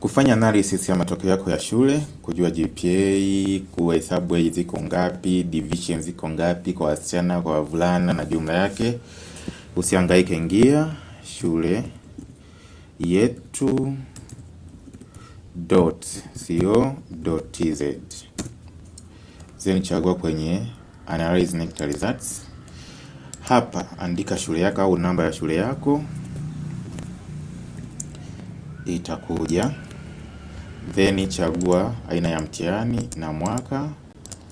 Kufanya analysis ya matokeo yako ya shule, kujua GPA, kuhesabu A ziko ngapi, division ziko ngapi kwa wasichana, kwa wavulana na jumla yake. Usihangaike, ingia shule yetu.co.tz. Then chagua kwenye analyze NECTA results. Hapa andika shule yako au namba ya shule yako. Itakuja. Then chagua aina ya mtihani na mwaka.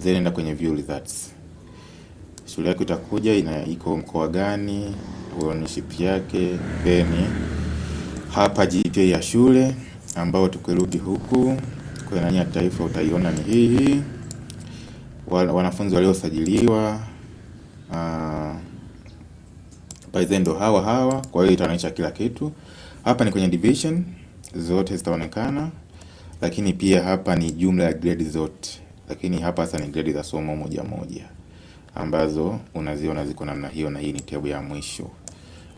Then enda kwenye view results. Shule yako itakuja, iko mkoa gani, ownership yake. Then hapa GPA ya shule ambao tukirudi huku kwa nani ya taifa utaiona ni hii. Wanafunzi waliosajiliwa ndo hawa. Kwa hiyo itaonyesha kila kitu. Hapa ni kwenye division zote zitaonekana, lakini pia hapa ni jumla ya grade zote, lakini hapa sasa ni grade za somo moja moja ambazo unaziona ziko namna hiyo, na hii ni table ya mwisho.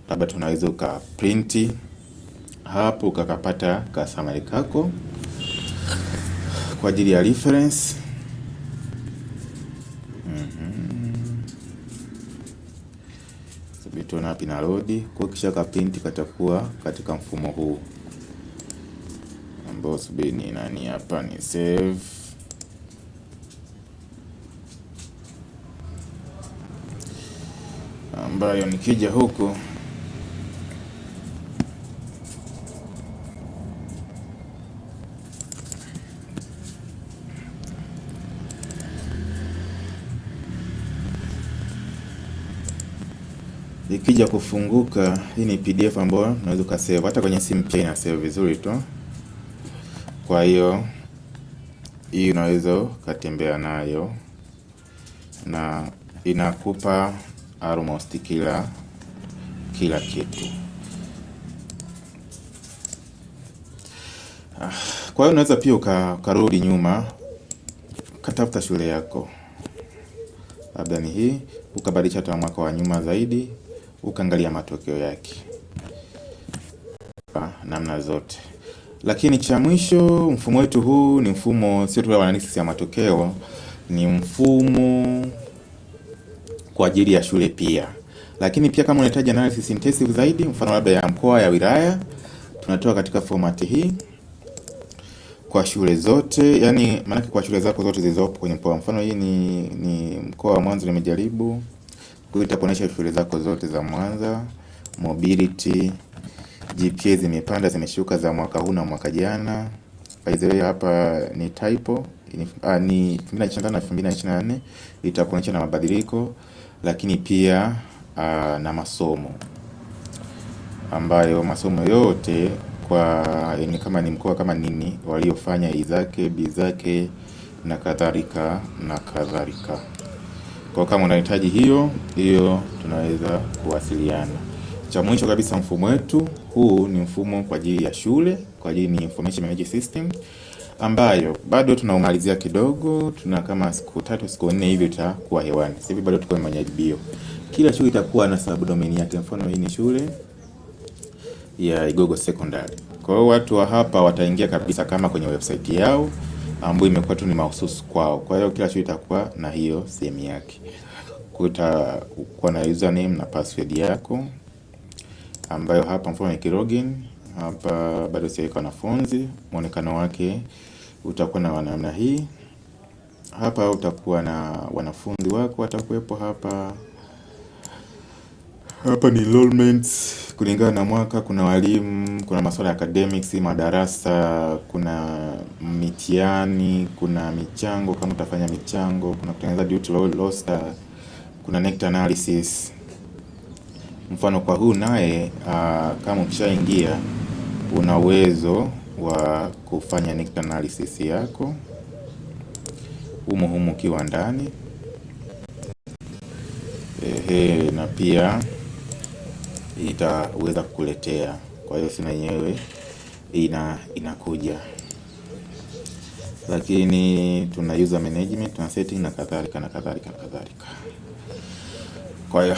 Labda tunaweza ukaprint hapo ukakapata ka summary kako kwa ajili ya reference. Tuona hapa na load, kwa kisha ka print katakuwa katika mfumo huu ambao subiri ni nani hapa, ni save. Ambayo nikija huku ikija kufunguka, hii ni PDF ambayo unaweza ukasave hata kwenye simu pia, ina save vizuri tu. Kwa hiyo hii unaweza ukatembea nayo na inakupa almost kila kitu. Kwa hiyo unaweza pia ukarudi nyuma katafuta shule yako, labda ni hii, ukabadilisha hata mwaka wa nyuma zaidi, ukaangalia matokeo yake namna zote. Lakini cha mwisho, mfumo wetu huu ni mfumo sio tu wa analysis ya matokeo, ni mfumo kwa ajili ya shule pia. Lakini pia kama unahitaji analysis intensive zaidi, mfano labda ya mkoa, ya wilaya, tunatoa katika format hii kwa shule zote, yani maana kwa shule zako zote zilizopo kwenye mkoa. Mfano hii ni mkoa wa Mwanza, nimejaribu. Kwa hiyo itakuonyesha shule zako zote za Mwanza, mobility, GPA zimepanda zimeshuka za mwaka huu na mwaka jana. By the way, hapa ni typo, ni 2025 na 2024, itakuonyesha na mabadiliko, lakini pia na masomo ambayo masomo yote kwa yani kama ni mkoa kama nini waliofanya A zake, B zake na kadhalika na kadhalika. Kwa kama unahitaji hiyo tunaweza kuwasiliana. Cha mwisho kabisa, mfumo wetu huu ni mfumo kwa ajili ya shule, kwa ajili ni information management system ambayo bado tunaumalizia kidogo, tuna kama siku 3 siku 4 hivi itakuwa hewani. Sasa hivi bado tuko kwenye majaribio. Kila shule itakuwa na subdomain yake. Mfano hii ni shule ya Igogo Secondary. Kwa hiyo watu wa hapa wataingia kabisa kama kwenye website yao ambayo imekuwa tu ni mahususi kwao. Kwa hiyo kila shule itakuwa na hiyo sehemu yake. Kutakuwa na username na password yako ambayo hapa mfano ni login. Hapa bado siweka wanafunzi, muonekano wake utakuwa na namna hii. Hapa utakuwa na wanafunzi wako watakuwepo hapa. Hapa ni enrollments kulingana na mwaka, kuna walimu, kuna masuala ya academics, madarasa, kuna mitihani, kuna michango kama utafanya michango, kuna kutengeneza duty roster, kuna NECTA analysis. Mfano kwa huu naye kama ukishaingia una uwezo wa kufanya NECTA analysis yako humu ukiwa ndani. Na pia itaweza kukuletea. Kwa hiyo sina yenyewe inakuja, lakini tuna user management, tuna setting na kadhalika. Kwa hiyo